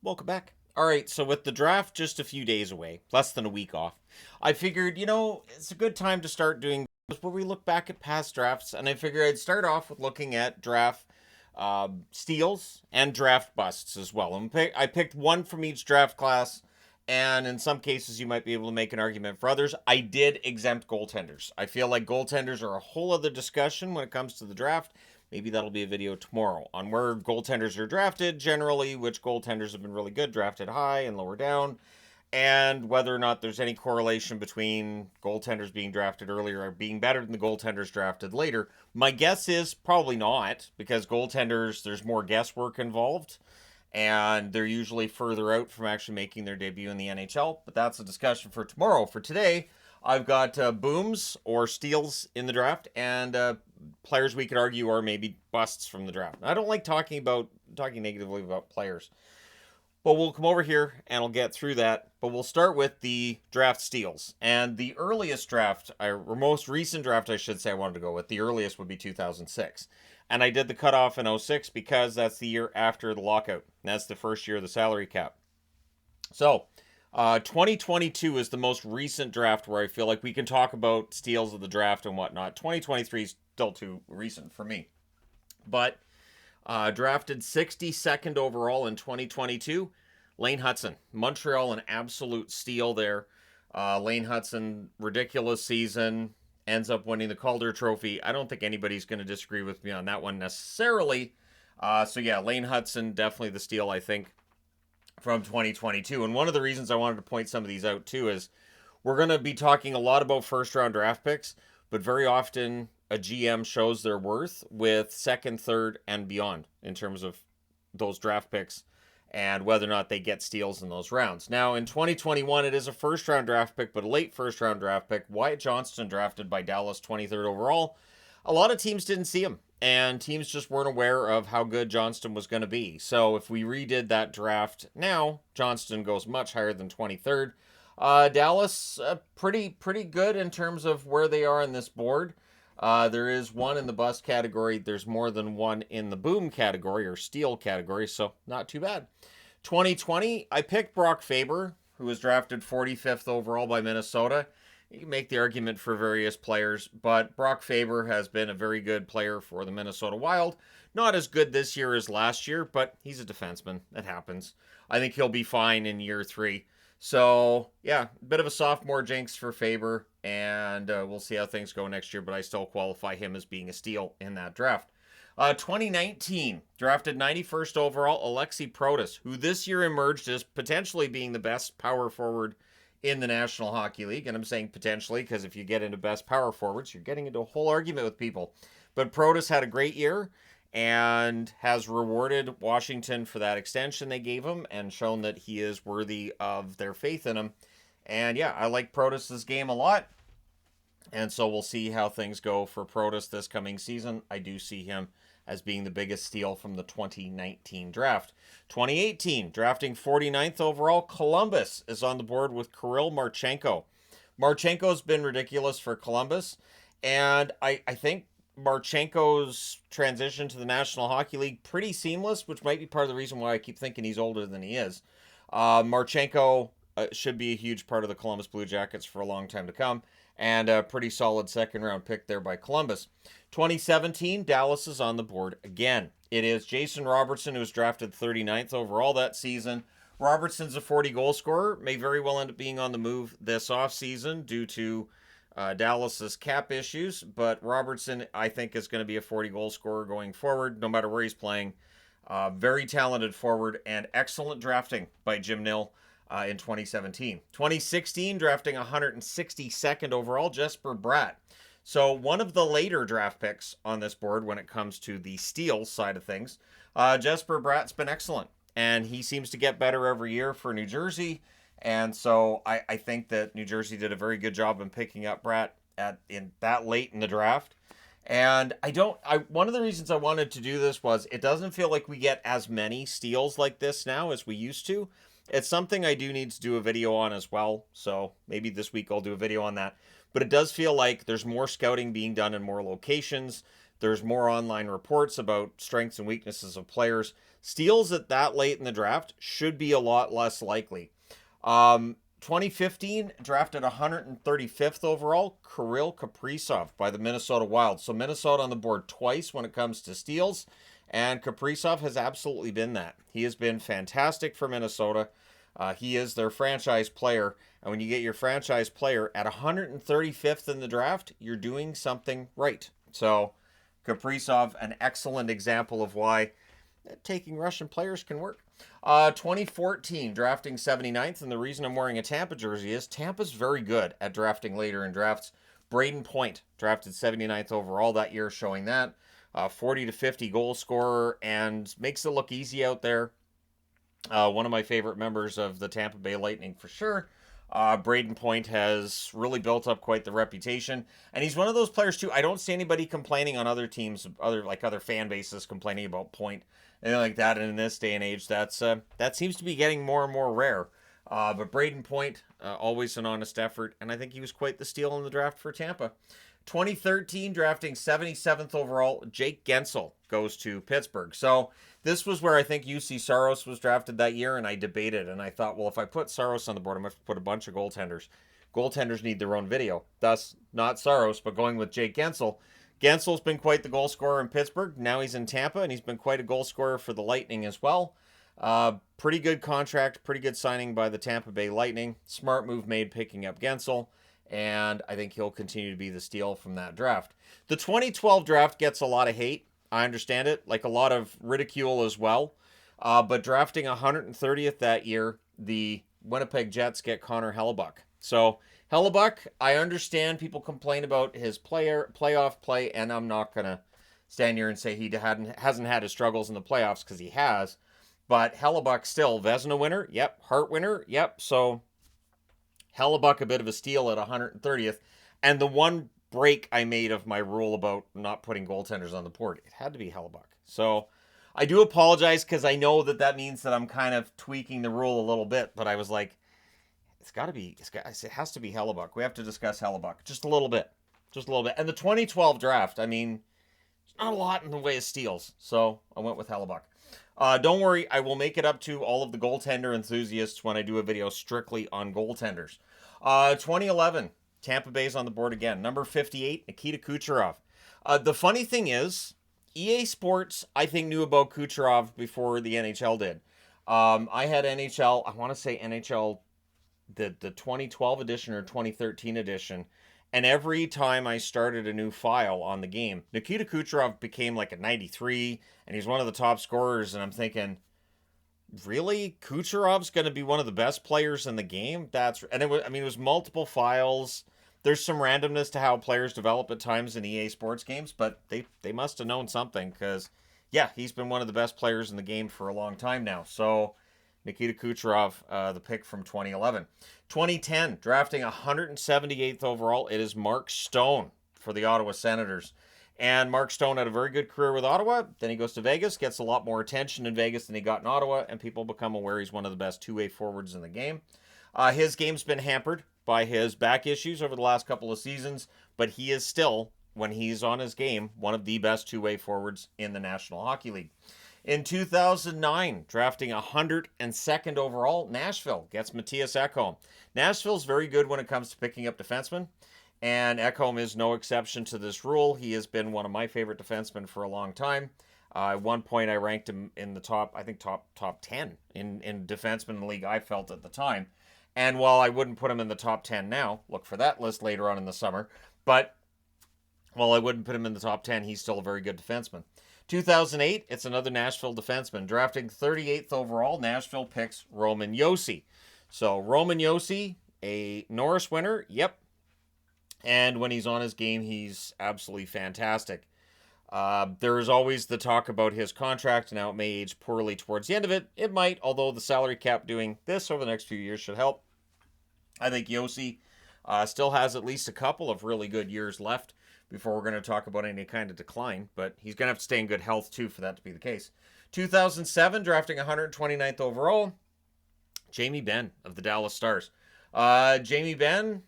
Welcome back. All right, so with the draft just a few days away, less than a week off, I figured, it's a good time to start doing where we look back at past drafts, and I figured I'd start off with looking at draft steals and draft busts as well. I picked one from each draft class, and in some cases, you might be able to make an argument for others. I did exempt goaltenders. I feel like goaltenders are a whole other discussion when it comes to the draft. Maybe that'll be a video tomorrow on where goaltenders are drafted, generally, which goaltenders have been really good, drafted high and lower down, and whether or not there's any correlation between goaltenders being drafted earlier or being better than the goaltenders drafted later. My guess is probably not, because goaltenders, there's more guesswork involved, and they're usually further out from actually making their debut in the NHL, but that's a discussion for tomorrow. For today, I've got booms or steals in the draft, and players we could argue are maybe busts from the draft. I don't like talking negatively about players, but we'll come over here and I'll get through that. But we'll start with the draft steals, and the earliest draft, or most recent draft, I should say, I wanted to go with. The earliest would be 2006, and I did the cutoff in 06 because that's the year after the lockout. That's the first year of the salary cap. So 2022 is the most recent draft where I feel like we can talk about steals of the draft and whatnot. 2023 is still too recent for me. But drafted 62nd overall in 2022, Lane Hutson. Montreal, an absolute steal there. Lane Hutson, ridiculous season, ends up winning the Calder Trophy. I don't think anybody's going to disagree with me on that one necessarily. So yeah, Lane Hutson, definitely the steal, I think, from 2022. And one of the reasons I wanted to point some of these out too is we're going to be talking a lot about first round draft picks, but very often a GM shows their worth with second, third, and beyond in terms of those draft picks and whether or not they get steals in those rounds. Now, in 2021, it is a first round draft pick, but a late first round draft pick. Wyatt Johnston, drafted by Dallas, 23rd overall. A lot of teams didn't see him, and teams just weren't aware of how good Johnston was going to be. So if we redid that draft now, Johnston goes much higher than 23rd. Dallas, pretty good in terms of where they are on this board. There is one in the bust category. There's more than one in the boom category or steal category, so not too bad. 2020, I picked Brock Faber, who was drafted 45th overall by Minnesota. You can make the argument for various players, but Brock Faber has been a very good player for the Minnesota Wild. Not as good this year as last year, but he's a defenseman. That happens. I think he'll be fine in year 3. So, yeah, a bit of a sophomore jinx for Faber, and we'll see how things go next year, but I still qualify him as being a steal in that draft. 2019, drafted 91st overall, Alexi Protas, who this year emerged as potentially being the best power forward in the National Hockey League. And I'm saying potentially because if you get into best power forwards, you're getting into a whole argument with people. But Protas had a great year and has rewarded Washington for that extension they gave him and shown that he is worthy of their faith in him. And yeah, I like Protas' game a lot. And so we'll see how things go for Protas this coming season. I do see him as being the biggest steal from the 2019 draft. 2018, drafting 49th overall, Columbus is on the board with Kirill Marchenko. Marchenko's been ridiculous for Columbus, and I think Marchenko's transition to the National Hockey League pretty seamless, which might be part of the reason why I keep thinking he's older than he is. Marchenko should be a huge part of the Columbus Blue Jackets for a long time to come, and a pretty solid second-round pick there by Columbus. 2017, Dallas is on the board again. It is Jason Robertson, who was drafted 39th overall that season. Robertson's a 40-goal scorer, may very well end up being on the move this offseason due to Dallas's cap issues, but Robertson, I think, is going to be a 40-goal scorer going forward, no matter where he's playing. Very talented forward and excellent drafting by Jim Nill in 2017. 2016, drafting 162nd overall, Jesper Bratt. So one of the later draft picks on this board when it comes to the steals side of things. Jesper Bratt's been excellent, and he seems to get better every year for New Jersey. And so I think that New Jersey did a very good job in picking up Bratt in that late in the draft. And one of the reasons I wanted to do this was it doesn't feel like we get as many steals like this now as we used to. It's something I do need to do a video on as well. So maybe this week I'll do a video on that. But it does feel like there's more scouting being done in more locations. There's more online reports about strengths and weaknesses of players. Steals at that late in the draft should be a lot less likely. 2015, drafted 135th overall, Kirill Kaprizov by the Minnesota Wild. So Minnesota on the board twice when it comes to steals, and Kaprizov has absolutely been that. He has been fantastic for Minnesota. He is their franchise player, and when you get your franchise player at 135th in the draft, you're doing something right. So Kaprizov, an excellent example of why taking Russian players can work. 2014, drafting 79th, and the reason I'm wearing a Tampa jersey is Tampa's very good at drafting later in drafts. Braden Point, drafted 79th overall that year, showing that. 40 to 50 goal scorer, and makes it look easy out there. One of my favorite members of the Tampa Bay Lightning for sure. Braden Point has really built up quite the reputation, and he's one of those players too. I don't see anybody complaining on other teams, other fan bases complaining about Point, anything like that. And in this day and age, that seems to be getting more and more rare. But Braden Point, always an honest effort, and I think he was quite the steal in the draft for Tampa. 2013, drafting 77th overall, Jake Gensel goes to Pittsburgh. So this was where I think UC Saros was drafted that year, and I debated, and I thought, well, if I put Saros on the board, I'm going to have to put a bunch of goaltenders. Goaltenders need their own video. Thus, not Saros, but going with Jake Gensel. Gensel's been quite the goal scorer in Pittsburgh. Now he's in Tampa, and he's been quite a goal scorer for the Lightning as well. Pretty good contract, pretty good signing by the Tampa Bay Lightning. Smart move made picking up Gensel, and I think he'll continue to be the steal from that draft. The 2012 draft gets a lot of hate. I understand it, like a lot of ridicule as well. But drafting 130th that year, the Winnipeg Jets get Connor Hellebuyck. So Hellebuyck, I understand people complain about his playoff play, and I'm not going to stand here and say he hasn't had his struggles in the playoffs, because he has. But Hellebuyck still, Vezina winner, yep. Hart winner, yep. So Hellebuyck a bit of a steal at 130th. And the one break I made of my rule about not putting goaltenders on the board, it had to be Hellebuyck. So I do apologize, because I know that means that I'm kind of tweaking the rule a little bit, but I was like, it has to be Hellebuyck. We have to discuss Hellebuyck just a little bit. And the 2012 draft, I mean, there's not a lot in the way of steals, so I went with Hellebuyck. Don't worry, I will make it up to all of the goaltender enthusiasts when I do a video strictly on goaltenders. 2011, Tampa Bay's on the board again. Number 58, Nikita Kucherov. The funny thing is, EA Sports, I think, knew about Kucherov before the NHL did. I had NHL, I want to say NHL, the 2012 edition or 2013 edition, and every time I started a new file on the game, Nikita Kucherov became like a 93, and he's one of the top scorers, and I'm thinking, really? Kucherov's going to be one of the best players in the game? It was multiple files. There's some randomness to how players develop at times in EA Sports games, but they must have known something, because, yeah, he's been one of the best players in the game for a long time now. So Nikita Kucherov, the pick from 2011. 2010, drafting 178th overall, it is Mark Stone for the Ottawa Senators. And Mark Stone had a very good career with Ottawa. Then he goes to Vegas, gets a lot more attention in Vegas than he got in Ottawa, and people become aware he's one of the best two-way forwards in the game. His game's been hampered by his back issues over the last couple of seasons, but he is still, when he's on his game, one of the best two-way forwards in the National Hockey League. In 2009, drafting 102nd overall, Nashville gets Mattias Ekholm. Nashville's very good when it comes to picking up defensemen, and Ekholm is no exception to this rule. He has been one of my favorite defensemen for a long time. At one point, I ranked him in the top 10 in defensemen in the league, I felt at the time. And while I wouldn't put him in the top 10 now, look for that list later on in the summer, but while I wouldn't put him in the top 10, he's still a very good defenseman. 2008, it's another Nashville defenseman. Drafting 38th overall, Nashville picks Roman Josi. So Roman Josi, a Norris winner, yep. And when he's on his game, he's absolutely fantastic. There is always the talk about his contract and how it may age poorly towards the end of it. It might, although the salary cap doing this over the next few years should help. I think Josi still has at least a couple of really good years left before we're going to talk about any kind of decline, but he's going to have to stay in good health too for that to be the case. 2007, drafting 129th overall, Jamie Benn of the Dallas Stars. Jamie Benn,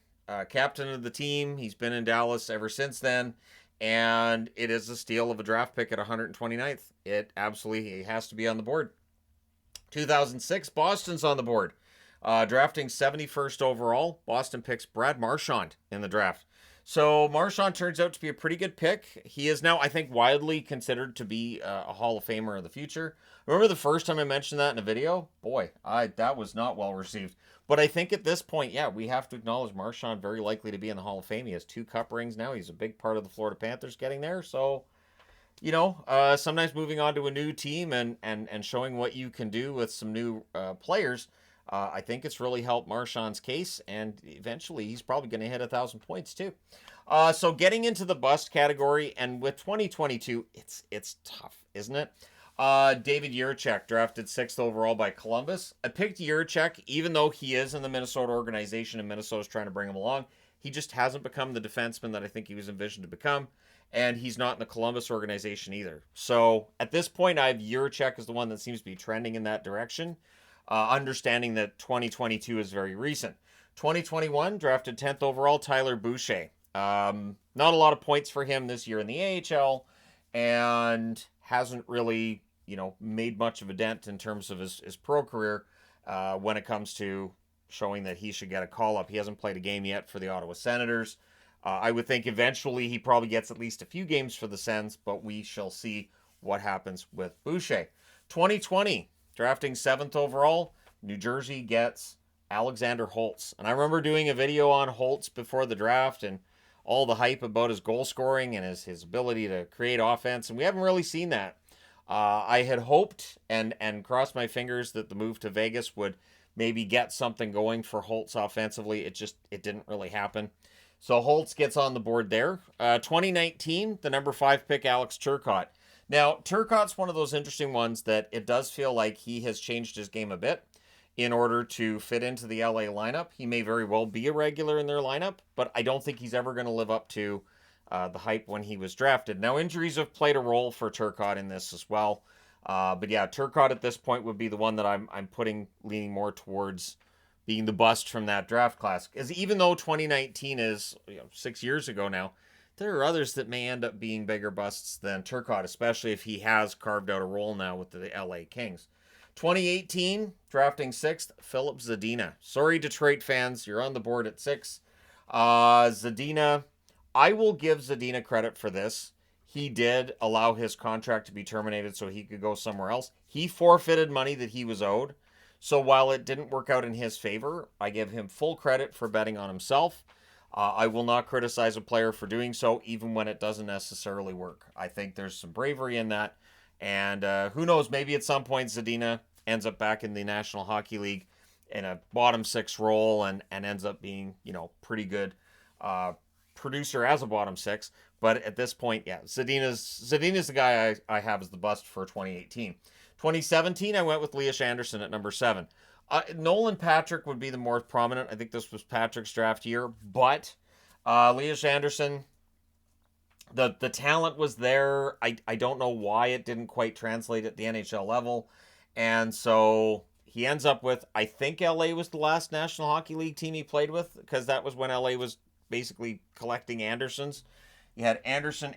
captain of the team, he's been in Dallas ever since then, and it is a steal of a draft pick at 129th. It absolutely has to be on the board. 2006, Boston's on the board. Drafting 71st overall, Boston picks Brad Marchand in the draft. So Marchand turns out to be a pretty good pick. He is now, I think, widely considered to be a Hall of Famer of the future. Remember the first time I mentioned that in a video? Boy, that was not well received. But I think at this point, yeah, we have to acknowledge Marchand very likely to be in the Hall of Fame. He has 2 cup rings now. He's a big part of the Florida Panthers getting there. So, sometimes moving on to a new team and showing what you can do with some new players, I think it's really helped Marchand's case, and eventually he's probably going to hit 1,000 points too. So getting into the bust category, and with 2022, it's tough, isn't it? David Jiricek, drafted 6th overall by Columbus. I picked Jiricek, even though he is in the Minnesota organization and Minnesota's trying to bring him along. He just hasn't become the defenseman that I think he was envisioned to become, and he's not in the Columbus organization either. So at this point, I have Jiricek as the one that seems to be trending in that direction, understanding that 2022 is very recent. 2021, drafted 10th overall, Tyler Boucher. Not a lot of points for him this year in the AHL, and hasn't really, made much of a dent in terms of his pro career when it comes to showing that he should get a call-up. He hasn't played a game yet for the Ottawa Senators. I would think eventually he probably gets at least a few games for the Sens, but we shall see what happens with Boucher. 2020, drafting 7th overall, New Jersey gets Alexander Holtz. And I remember doing a video on Holtz before the draft and all the hype about his goal scoring and his ability to create offense, and we haven't really seen that. I had hoped and crossed my fingers that the move to Vegas would maybe get something going for Holtz offensively. It didn't really happen. So Holtz gets on the board there. 2019, the number 5 pick, Alex Turcotte. Now, Turcotte's one of those interesting ones that it does feel like he has changed his game a bit in order to fit into the LA lineup. He may very well be a regular in their lineup, but I don't think he's ever going to live up to the hype when he was drafted. Now, injuries have played a role for Turcotte in this as well. But yeah, Turcotte at this point would be the one that I'm leaning more towards being the bust from that draft class. Because even though 2019 is 6 years ago now, there are others that may end up being bigger busts than Turcotte, especially if he has carved out a role now with the LA Kings. 2018, drafting 6th, Philip Zadina. Sorry, Detroit fans, you're on the board at 6. Zadina, I will give Zadina credit for this. He did allow his contract to be terminated so he could go somewhere else. He forfeited money that he was owed. So while it didn't work out in his favor, I give him full credit for betting on himself. I will not criticize a player for doing so, even when it doesn't necessarily work. I think there's some bravery in that. And who knows, maybe at some point Zadina ends up back in the National Hockey League in a bottom 6 role and ends up being, pretty good producer as a bottom 6. But at this point, yeah, Zadina's the guy I have as the bust for 2018. 2017, I went with Lias Andersson at number 7. Nolan Patrick would be the more prominent. I think this was Patrick's draft year. But Lias Andersson, the talent was there. I don't know why it didn't quite translate at the NHL level. And so he ends up with, I think LA was the last National Hockey League team he played with, because that was when LA was basically collecting Andersons. You had Anderson,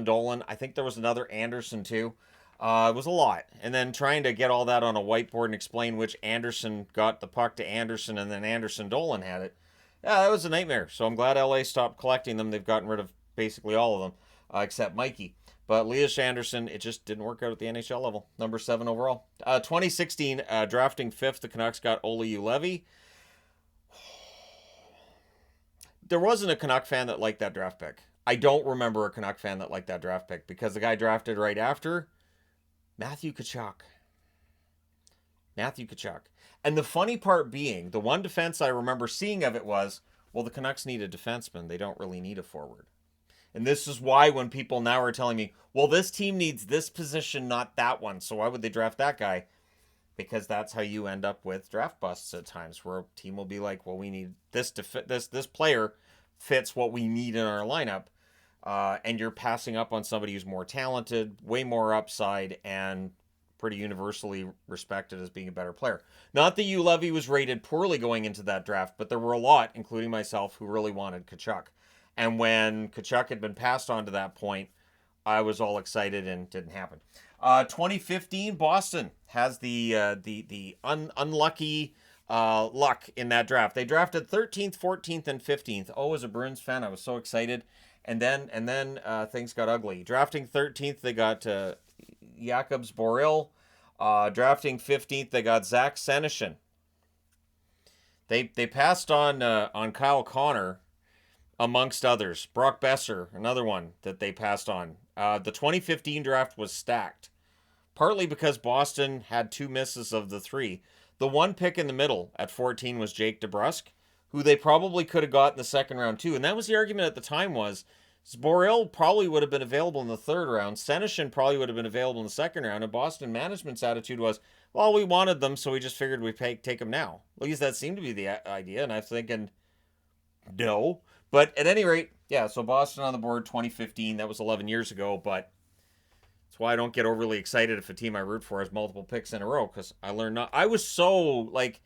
Dolan. I think there was another Anderson too. It was a lot. And then trying to get all that on a whiteboard and explain which Anderson got the puck to Anderson and then Anderson Dolan had it. Yeah, that was a nightmare. So I'm glad LA stopped collecting them. They've gotten rid of basically all of them, except Mikey. But Lias Andersson, it just didn't work out at the NHL level. Number 7 overall. 2016, drafting 5th, the Canucks got Olli Juolevi. There wasn't a Canuck fan that liked that draft pick. I don't remember a Canuck fan that liked that draft pick because the guy drafted right after, Matthew Tkachuk. And the funny part being, the one defense I remember seeing of it was, well, the Canucks need a defenseman. They don't really need a forward. And this is why when people now are telling me, well, this team needs this position, not that one, so why would they draft that guy? Because that's how you end up with draft busts at times, where a team will be like, well, we need this to fit this player fits what we need in our lineup, and you're passing up on somebody who's more talented, way more upside, and pretty universally respected as being a better player. Not that Juolevi was rated poorly going into that draft, but there were a lot, including myself, who really wanted Tkachuk. And when Tkachuk had been passed on to that point, I was all excited and it didn't happen. 2015, Boston has the unlucky luck in that draft. They drafted 13th, 14th, and 15th. Oh, as a Bruins fan, I was so excited. And then things got ugly. Drafting 13th, they got Jakobs Boril. Drafting 15th, they got Zach Senyshyn. They passed on Kyle Connor, amongst others. Brock Besser, another one that they passed on. The 2015 draft was stacked, partly because Boston had 2 misses of the 3. The one pick in the middle at 14 was Jake DeBrusk, who they probably could have got in the second round too. And that was the argument at the time was Boril probably would have been available in the third round. Senyshyn probably would have been available in the second round. And Boston management's attitude was, well, we wanted them, so we just figured we'd take them now. At least that seemed to be the idea. And I'm thinking, no. But at any rate, yeah, so Boston on the board 2015. That was 11 years ago, but that's why I don't get overly excited if a team I root for has multiple picks in a row, because I learned not. I was so, like,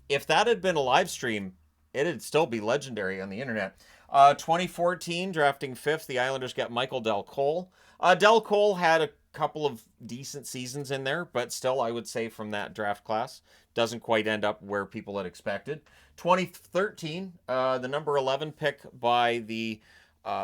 if that had been a live stream, it'd still be legendary on the internet. 2014, drafting 5th, the Islanders got Michael Del Cole. Del Cole had a couple of decent seasons in there, but still, I would say from that draft class, doesn't quite end up where people had expected. 2013, the number 11 pick by the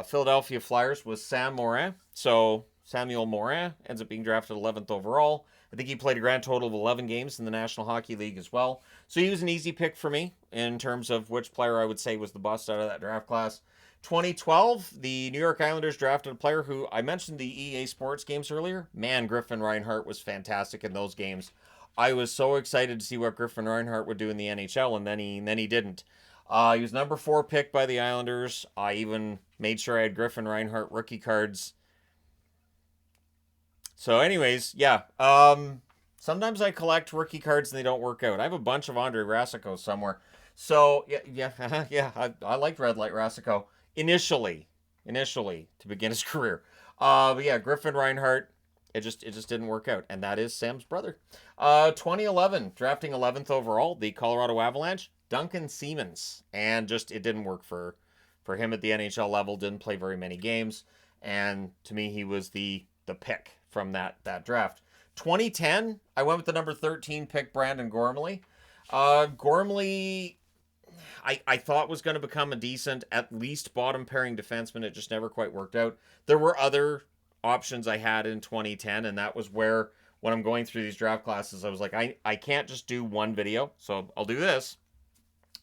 Philadelphia Flyers was Sam Morin. So Samuel Morin ends up being drafted 11th overall. I think he played a grand total of 11 games in the National Hockey League as well. So he was an easy pick for me in terms of which player I would say was the bust out of that draft class. 2012, the New York Islanders drafted a player who I mentioned the EA Sports games earlier. Man, Griffin Reinhart was fantastic in those games. I was so excited to see what Griffin Reinhart would do in the NHL, and then he didn't. He was number 4 pick by the Islanders. I even made sure I had Griffin Reinhart rookie cards. So anyways, yeah. Sometimes I collect rookie cards and they don't work out. I have a bunch of Andre Rasico somewhere. So, yeah, I liked Red Light Rasico initially to begin his career. But yeah, Griffin Reinhart, it just didn't work out. And that is Sam's brother. 2011, drafting 11th overall, the Colorado Avalanche, Duncan Siemens. And just, it didn't work for him at the NHL level. Didn't play very many games. And to me, he was the pick from that draft. 2010, I went with the number 13 pick, Brandon Gormley. Gormley, I thought was going to become a decent, at least bottom pairing defenseman. It just never quite worked out. There were other options I had in 2010, and that was where, when I'm going through these draft classes, I was like, I can't just do one video, so I'll do this,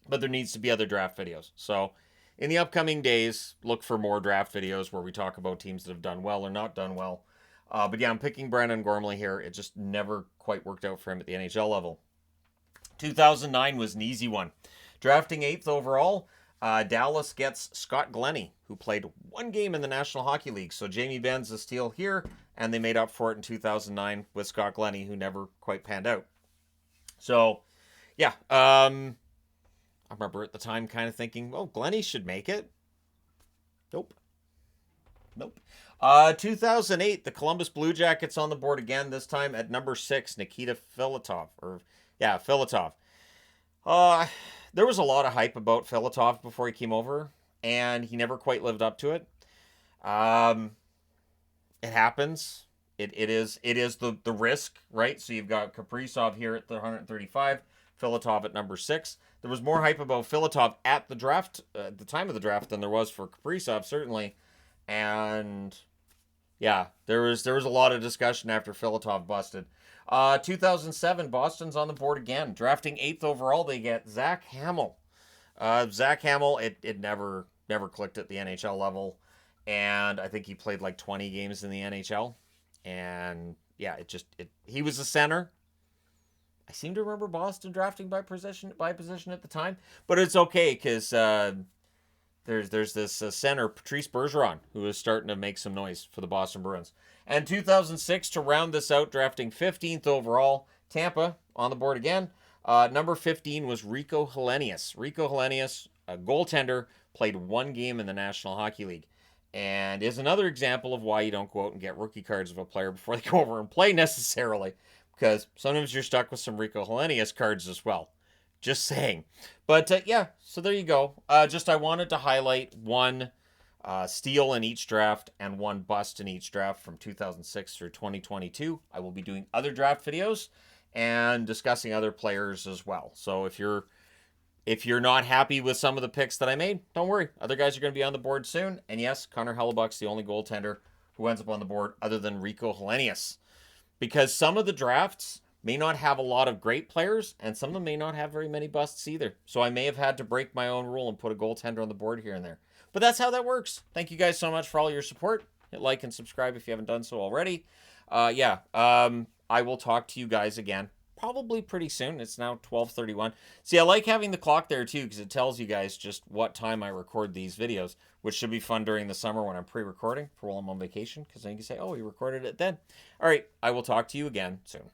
but there needs to be other draft videos. So in the upcoming days, look for more draft videos where we talk about teams that have done well or not done well. But yeah, I'm picking Brandon Gormley here. It just never quite worked out for him at the NHL level. 2009 was an easy one. Drafting 8th overall, Dallas gets Scott Glennie, who played 1 game in the National Hockey League. So Jamie Benn's a steal here, and they made up for it in 2009 with Scott Glennie, who never quite panned out. So, yeah, I remember at the time kind of thinking, oh, Glennie should make it. Nope. 2008, the Columbus Blue Jackets on the board again, this time at number 6, Nikita Filatov. Filatov. There was a lot of hype about Filatov before he came over, and he never quite lived up to it. It happens. It is the risk, right? So you've got Kaprizov here at the 135, Filatov at number 6. There was more hype about Filatov at the draft, at the time of the draft, than there was for Kaprizov, certainly. And yeah, there was a lot of discussion after Filatov busted. 2007, Boston's on the board again. Drafting 8th overall, they get Zach Hamill. Zach Hamill, it never clicked at the NHL level. And I think he played like 20 games in the NHL. And yeah, he was a center. I seem to remember Boston drafting by position at the time. But it's okay, because there's this center, Patrice Bergeron, who is starting to make some noise for the Boston Bruins. And 2006, to round this out, drafting 15th overall, Tampa on the board again. Number 15 was Rico Helenius. Rico Helenius, a goaltender, played 1 game in the National Hockey League. And is another example of why you don't go out and get rookie cards of a player before they go over and play necessarily. Because sometimes you're stuck with some Rico Helenius cards as well. Just saying. But yeah, so there you go. I wanted to highlight one steal in each draft and 1 bust in each draft from 2006 through 2022. I will be doing other draft videos and discussing other players as well. So if you're not happy with some of the picks that I made, don't worry. Other guys are going to be on the board soon. And yes, Connor Hellebuck's the only goaltender who ends up on the board other than Rico Helenius. Because some of the drafts may not have a lot of great players, and some of them may not have very many busts either. So I may have had to break my own rule and put a goaltender on the board here and there. But that's how that works. Thank you guys so much for all your support. Hit like and subscribe if you haven't done so already. I will talk to you guys again probably pretty soon. It's now 12:31. See, I like having the clock there too because it tells you guys just what time I record these videos, which should be fun during the summer when I'm pre-recording for while I'm on vacation because then you can say, oh, you recorded it then. All right, I will talk to you again soon.